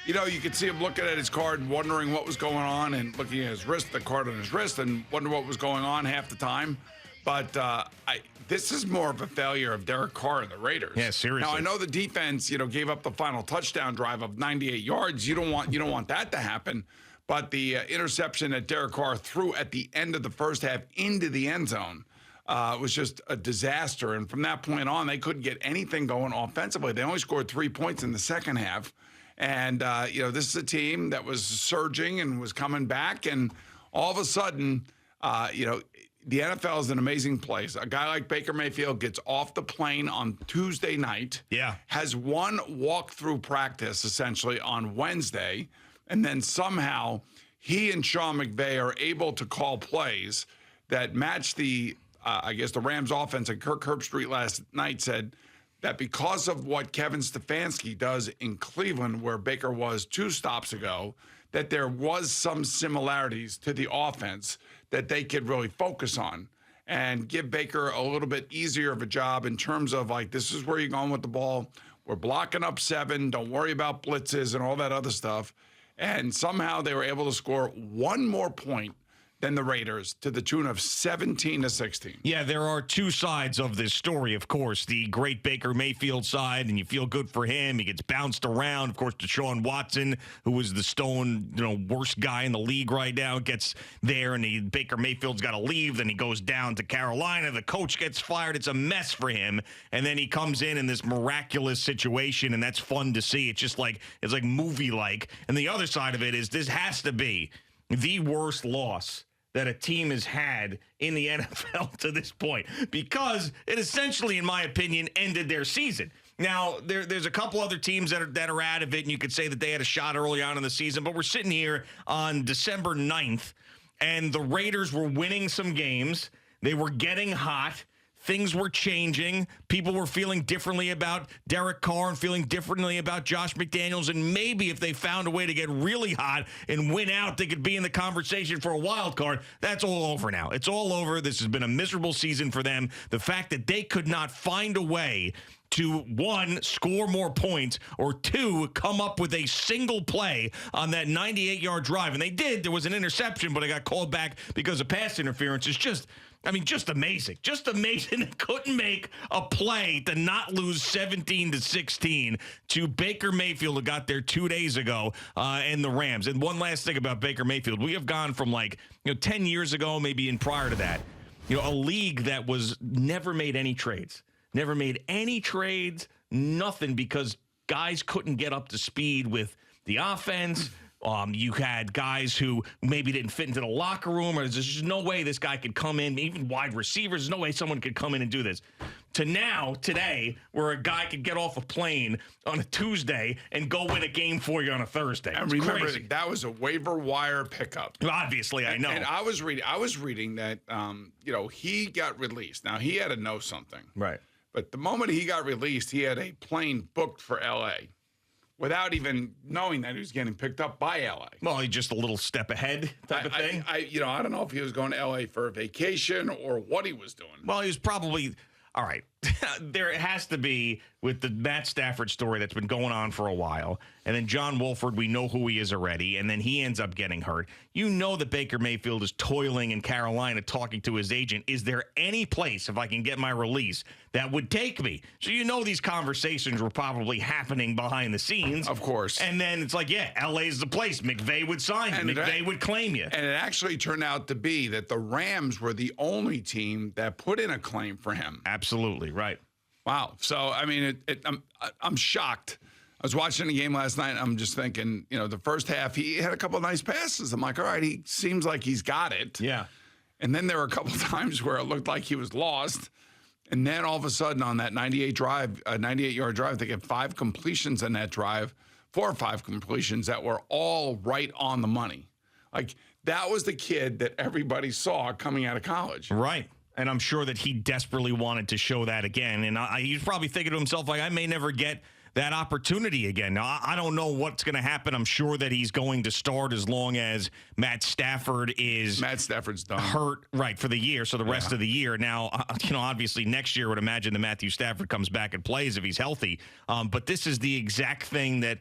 You could see him looking at his card and wondering what was going on and looking at his wrist, the card on his wrist, and wonder what was going on half the time. But this is more of a failure of Derek Carr and the Raiders. Yeah, seriously. Now I know the defense, gave up the final touchdown drive of 98 yards. You don't want that to happen. But the interception that Derek Carr threw at the end of the first half into the end zone was just a disaster. And from that point on, they couldn't get anything going offensively. They only scored 3 points in the second half. And, this is a team that was surging and was coming back. And all of a sudden, the NFL is an amazing place. A guy like Baker Mayfield gets off the plane on Tuesday night. Yeah. Has one walkthrough practice, essentially, on Wednesday. And then somehow he and Sean McVay are able to call plays that match the Rams offense. And Kirk Herbstreit last night said that because of what Kevin Stefanski does in Cleveland, where Baker was 2 stops ago, that there was some similarities to the offense that they could really focus on and give Baker a little bit easier of a job in terms of, this is where you're going with the ball. We're blocking up 7. Don't worry about blitzes and all that other stuff. And somehow they were able to score 1 more point than the Raiders to the tune of 17-16. Yeah, there are 2 sides of this story, of course. The great Baker Mayfield side, and you feel good for him. He gets bounced around. Of course, Deshaun Watson, who was the worst guy in the league right now, gets there, and Baker Mayfield's got to leave. Then he goes down to Carolina. The coach gets fired. It's a mess for him. And then he comes in this miraculous situation, and that's fun to see. It's like movie-like. And the other side of it is this has to be the worst loss that a team has had in the NFL to this point, because it essentially, in my opinion, ended their season. Now, there's a couple other teams that are out of it, and you could say that they had a shot early on in the season, but we're sitting here on December 9th, and the Raiders were winning some games. They were getting hot. Things were changing. People were feeling differently about Derek Carr and feeling differently about Josh McDaniels. And maybe if they found a way to get really hot and win out, they could be in the conversation for a wild card. That's all over now. It's all over. This has been a miserable season for them. The fact that they could not find a way to, 1, score more points, or 2, come up with a single play on that 98-yard drive. And they did. There was an interception, but it got called back because of pass interference. It's just amazing. Just amazing. They couldn't make a play to not lose 17-16 to Baker Mayfield, who got there 2 days ago, and the Rams. And one last thing about Baker Mayfield. We have gone from 10 years ago, maybe in prior to that, a league that was never made any trades. Never made any trades, nothing, because guys couldn't get up to speed with the offense. You had guys who maybe didn't fit into the locker room, or there's just no way this guy could come in, even wide receivers, there's no way someone could come in and do this. To now, today, where a guy could get off a plane on a Tuesday and go win a game for you on a Thursday. And remember, that was a waiver wire pickup. Obviously, I know. And I was reading that, he got released. Now, he had to know something. Right. But the moment he got released, he had a plane booked for L.A. without even knowing that he was getting picked up by L.A. Well, he's just a little step ahead type of thing. I don't know if he was going to L.A. for a vacation or what he was doing. Well, he was probably – all right. There has to be, with the Matt Stafford story that's been going on for a while, and then John Wolford, we know who he is already, and then he ends up getting hurt. You know that Baker Mayfield is toiling in Carolina talking to his agent. Is there any place, if I can get my release, that would take me? So you know these conversations were probably happening behind the scenes. Of course. And then it's like, yeah, LA's the place. McVay would sign you. McVay would claim you. And it actually turned out to be that the Rams were the only team that put in a claim for him. Absolutely, right. Wow. So, I'm shocked. I was watching the game last night, and I'm just thinking, the first half, he had a couple of nice passes. I'm like, all right, he seems like he's got it. Yeah. And then there were a couple of times where it looked like he was lost. And then all of a sudden on that 98-yard drive, they get 5 completions in that drive, 4 or 5 completions that were all right on the money. Like, that was the kid that everybody saw coming out of college. Right. And I'm sure that he desperately wanted to show that again. And he's probably thinking to himself, I may never get that opportunity again. Now, I don't know what's going to happen. I'm sure that he's going to start as long as Matt Stafford's done. hurt, right, for the year, so the rest of the year. Now, obviously next year I would imagine that Matthew Stafford comes back and plays if he's healthy. But this is the exact thing that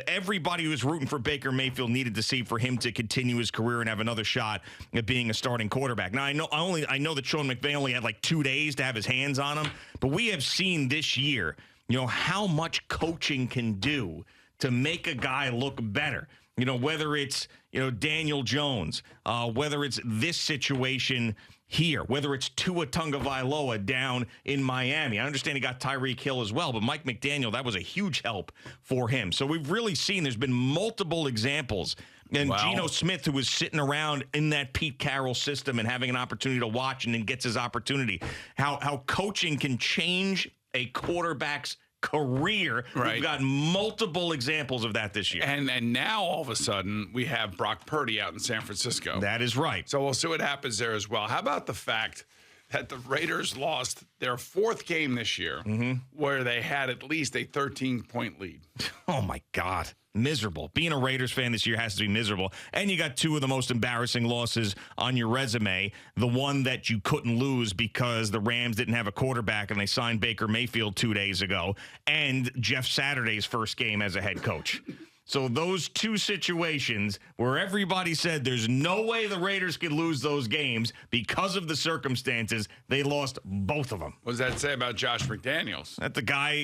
everybody who was rooting for Baker Mayfield needed to see for him to continue his career and have another shot at being a starting quarterback. Now, I know that Sean McVay only had like 2 days to have his hands on him, but we have seen this year, how much coaching can do to make a guy look better. Whether it's, Daniel Jones, whether it's this situation here, whether it's Tua Tagovailoa down in Miami. I understand he got Tyreek Hill as well, but Mike McDaniel, that was a huge help for him. So we've really seen there's been multiple examples. And Geno Smith, who was sitting around in that Pete Carroll system and having an opportunity to watch and then gets his opportunity, how coaching can change a quarterback's career. Right. We've got multiple examples of that this year. And now all of a sudden we have Brock Purdy out in San Francisco. That is right. So we'll see what happens there as well. How about the fact that the Raiders lost their 4th game this year where they had at least a 13-point lead? Oh, my God. Miserable. Being a Raiders fan this year has to be miserable. And you got 2 of the most embarrassing losses on your resume. The one that you couldn't lose because the Rams didn't have a quarterback and they signed Baker Mayfield 2 days ago. And Jeff Saturday's first game as a head coach. So those 2 situations where everybody said there's no way the Raiders could lose those games because of the circumstances, they lost both of them. What does that say about Josh McDaniels? That the guy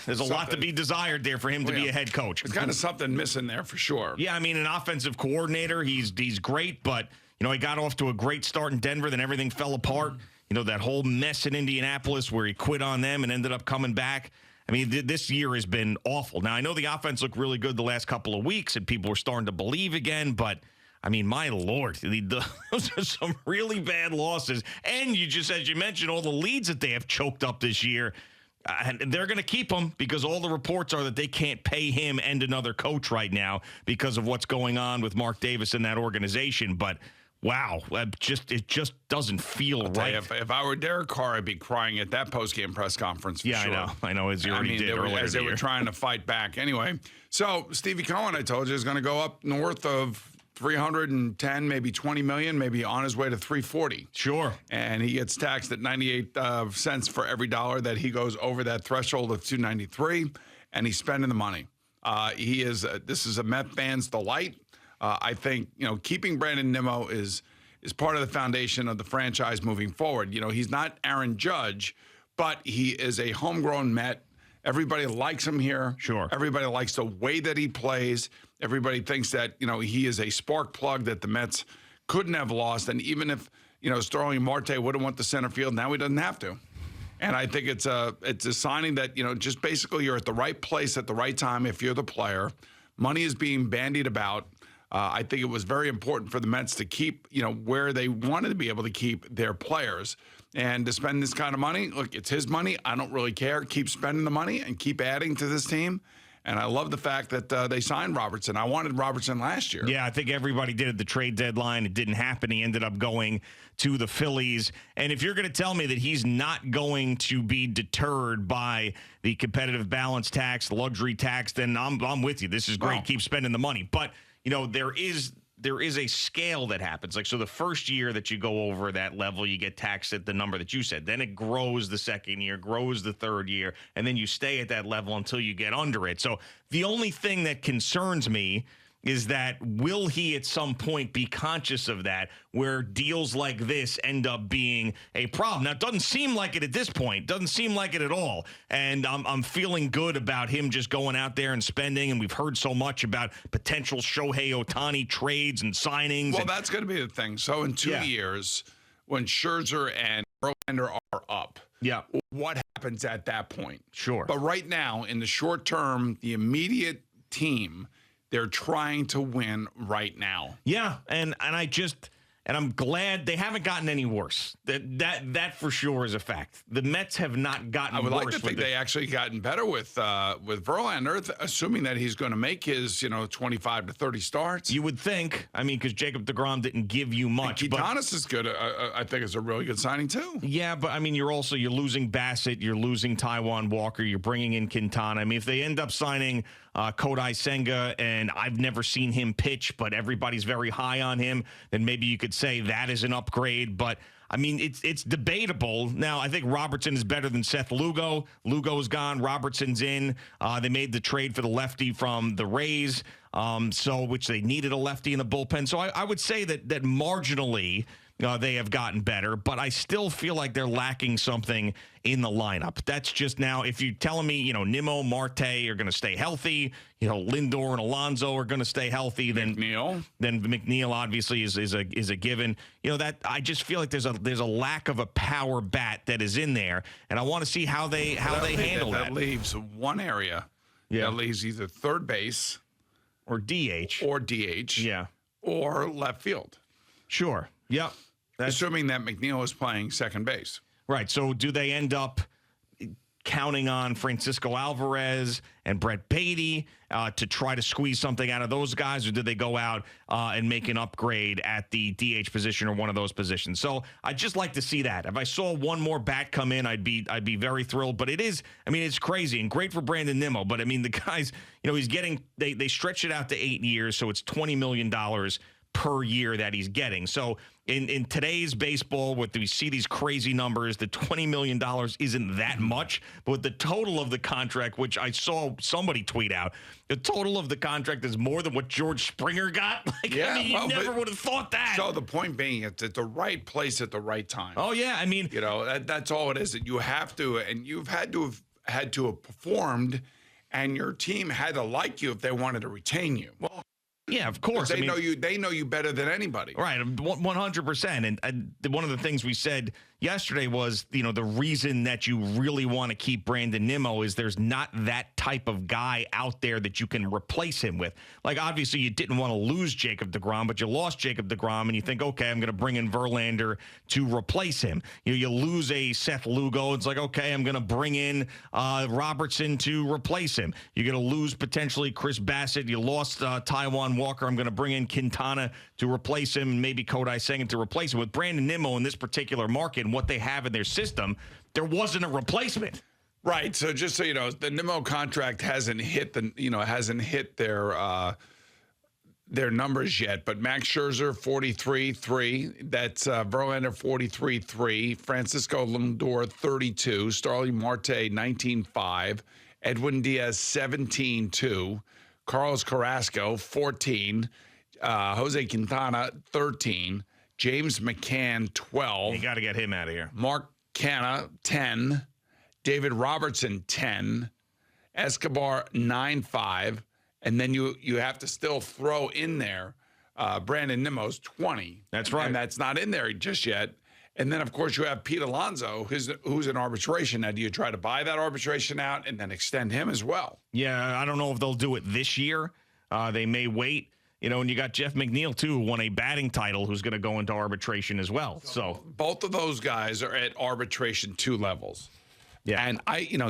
there's a lot to be desired there for him to be a head coach. There's kind of something missing there for sure. Yeah, I mean, an offensive coordinator, he's great, but, he got off to a great start in Denver, then everything fell apart. That whole mess in Indianapolis where he quit on them and ended up coming back. I mean, this year has been awful. Now, I know the offense looked really good the last couple of weeks, and people were starting to believe again, but, I mean, my Lord, those are some really bad losses. And as you mentioned, all the leads that they have choked up this year. And they're going to keep him because all the reports are that they can't pay him and another coach right now because of what's going on with Mark Davis in that organization. But, wow, it just doesn't feel right. If I were Derek Carr, I'd be crying at that post-game press conference for sure. I know, as you already did earlier as they were trying to fight back. Anyway, so Stevie Cohen, I told you, is going to go up north of 310, maybe 20 million, maybe on his way to 340. Sure. And he gets taxed at 98 cents for every dollar that he goes over that threshold of 293, and he's spending the money. This is a Met fan's delight. I think, keeping Brandon Nimmo is part of the foundation of the franchise moving forward. He's not Aaron Judge, but he is a homegrown Met. Everybody likes him here. Sure. Everybody likes the way that he plays. Everybody thinks that, he is a spark plug that the Mets couldn't have lost. And even if, Starling Marte would have went to center field, now he doesn't have to. And I think it's a signing that, just basically you're at the right place at the right time if you're the player. Money is being bandied about. I think it was very important for the Mets to keep, where they wanted to be able to keep their players. And to spend this kind of money, look, it's his money. I don't really care. Keep spending the money and keep adding to this team. And I love the fact that they signed Robertson. I wanted Robertson last year. Yeah, I think everybody did at the trade deadline. It didn't happen. He ended up going to the Phillies. And if you're going to tell me that he's not going to be deterred by the competitive balance tax, luxury tax, then I'm with you. This is great. Keep spending the money. But, there is a scale that happens. So the first year that you go over that level, you get taxed at the number that you said. Then it grows the second year, grows the third year, and then you stay at that level until you get under it. So the only thing that concerns me is that will he at some point be conscious of that, where deals like this end up being a problem? Now, it doesn't seem like it at this point. Doesn't seem like it at all. And I'm feeling good about him just going out there and spending, and we've heard so much about potential Shohei Ohtani trades and signings. Well, that's going to be the thing. So in 2 years, when Scherzer and Verlander are up, what happens at that point? Sure. But right now, in the short term, the immediate team, they're trying to win right now. Yeah, and I just, And I'm glad they haven't gotten any worse. That for sure is a fact. The Mets have not gotten worse. I would like to think they actually gotten better with Verlander, assuming that he's going to make his 25 to 30 starts. You would think. I mean, because Jacob deGrom didn't give you much. Quintanas is good. I think it's a really good signing too. Yeah, but I mean, you're losing Bassett, you're losing Taijuan Walker, you're bringing in Quintana. I mean, if they end up signing Kodai Senga, and I've never seen him pitch, but everybody's very high on him, then maybe you could say that is an upgrade. But I mean, it's debatable. Now, I think Robertson is better than Seth Lugo. Lugo's gone. Robertson's in. They made the trade for the lefty from the Rays, which they needed a lefty in the bullpen. So I would say that marginally they have gotten better, but I still feel like they're lacking something in the lineup. That's just now, if you're telling me, Nimmo, Marte are going to stay healthy, Lindor and Alonso are going to stay healthy, then McNeil obviously is a given. That I just feel like there's a lack of a power bat that is in there, and I want to see how they handle that. That leaves one area. Yeah. That leaves either third base or DH. Yeah. Or left field. Sure. Yep. Assuming that McNeil is playing second base. Right. So do they end up counting on Francisco Alvarez and Brett Beatty to try to squeeze something out of those guys, or did they go out and make an upgrade at the DH position or one of those positions? So I'd just like to see that. If I saw one more bat come in, I'd be very thrilled. But it's crazy and great for Brandon Nimmo. But I mean, the guys, he's getting they stretched it out to 8 years, so it's $20 million per year that he's getting. So in today's baseball, we see these crazy numbers, the $20 million isn't that much, but with the total of the contract, which I saw somebody tweet out, the total of the contract is more than what George Springer got. You never would have thought that. So the point being, it's at the right place at the right time. Oh yeah, I mean, that's all it is. That you have to, and you've had to have performed, and your team had to like you if they wanted to retain you. Well, yeah, of course. They know you. They know you better than anybody. Right, 100%. And one of the things we said yesterday was, the reason that you really want to keep Brandon Nimmo is there's not that type of guy out there that you can replace him with. Like, obviously, you didn't want to lose Jacob deGrom, but you lost Jacob deGrom, and you think, okay, I'm going to bring in Verlander to replace him. You lose a Seth Lugo. It's like, okay, I'm going to bring in Robertson to replace him. You're going to lose potentially Chris Bassett. You lost Taijuan Walker. I'm going to bring in Quintana to replace him, and maybe Kodai Senga to replace him. With Brandon Nimmo in this particular market and what they have in their system, there wasn't a replacement. Right. So just so you know, the Nimmo contract hasn't hit their numbers yet. But Max Scherzer 43.3. That's Verlander 43.3. Francisco Lindor 32. Starling Marte 19.5. Edwin Diaz 17.2. Carlos Carrasco 14. Jose Quintana 13. James McCann 12. You got to get him out of here. Mark Canha 10. David Robertson 10. Escobar 9.5. And then you have to still throw in there Brandon Nimmo's 20. That's right. And that's not in there just yet. And then, of course, you have Pete Alonso, who's in arbitration. Now, do you try to buy that arbitration out and then extend him as well? Yeah, I don't know if they'll do it this year. They may wait. And you got Jeff McNeil, too, who won a batting title, who's going to go into arbitration as well. So both of those guys are at arbitration 2 levels. Yeah. And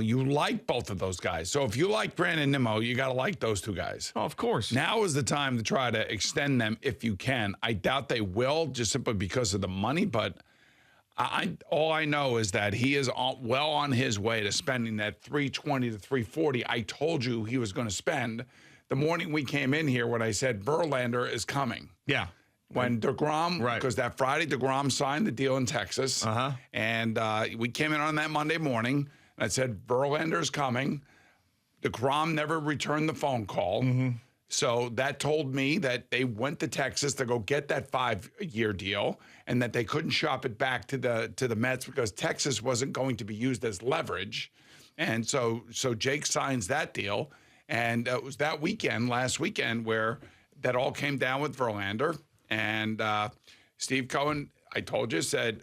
you like both of those guys. So if you like Brandon Nimmo, you got to like those 2 guys. Oh, of course. Now is the time to try to extend them if you can. I doubt they will, just simply because of the money. But all I know is that he is well on his way to spending that $320 to $340 I told you he was going to spend the morning we came in here when I said Verlander is coming. Yeah. When DeGrom, right, because that Friday DeGrom signed the deal in Texas, and we came in on that Monday morning, and I said Verlander is coming. DeGrom never returned the phone call, so that told me that they went to Texas to go get that 5-year deal, and that they couldn't shop it back to the Mets because Texas wasn't going to be used as leverage, and so Jake signs that deal, and it was that weekend, last weekend, where that all came down with Verlander. And Steve Cohen, I told you, said,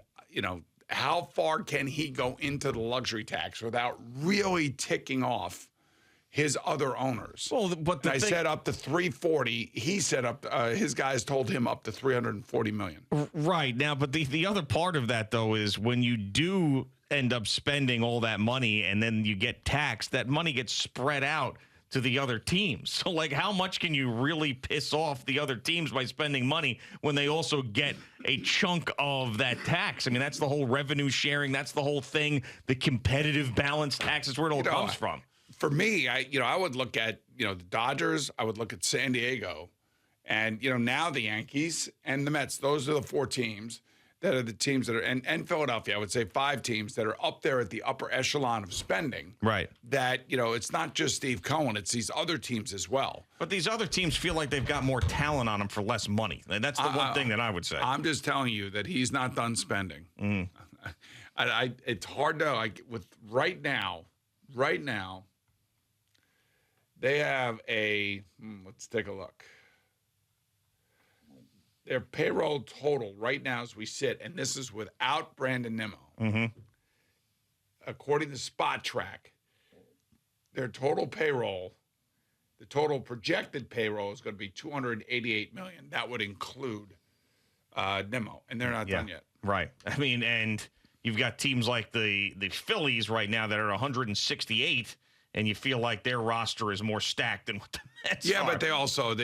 how far can he go into the luxury tax without really ticking off his other owners. Well, but I said up to 340. He said his guys told him up to 340 million. Right. Now, but the other part of that, though, is when you do end up spending all that money and then you get taxed, that money gets spread out to the other teams. So, like, how much can you really piss off the other teams by spending money when they also get a chunk of that tax? I mean, that's the whole revenue sharing. That's the whole thing. The competitive balance tax is where it all comes from. For me, I would look at, the Dodgers. I would look at San Diego. And, now the Yankees and the Mets. Those are the four teams that are the teams that are, and Philadelphia, I would say 5 teams that are up there at the upper echelon of spending. Right. That, it's not just Steve Cohen, it's these other teams as well. But these other teams feel like they've got more talent on them for less money. And that's the one thing that I would say. I'm just telling you that he's not done spending. It's hard to, with right now, they have let's take a look. Their payroll total right now as we sit, and this is without Brandon Nimmo, according to Spot Track, their total payroll, the total projected payroll is going to be $288 million. That would include Nimmo, and they're not done yet. Right. I mean, and you've got teams like the Phillies right now that are 168, and you feel like their roster is more stacked than what the Mets are. But they also,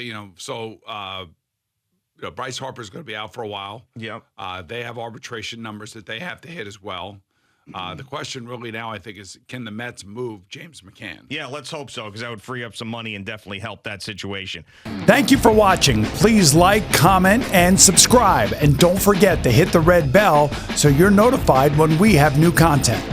Bryce Harper's going to be out for a while. Yep. They have arbitration numbers that they have to hit as well. The question really now, I think, is can the Mets move James McCann? Yeah, let's hope so, because that would free up some money and definitely help that situation. Thank you for watching. Please like, comment, and subscribe. And don't forget to hit the red bell so you're notified when we have new content.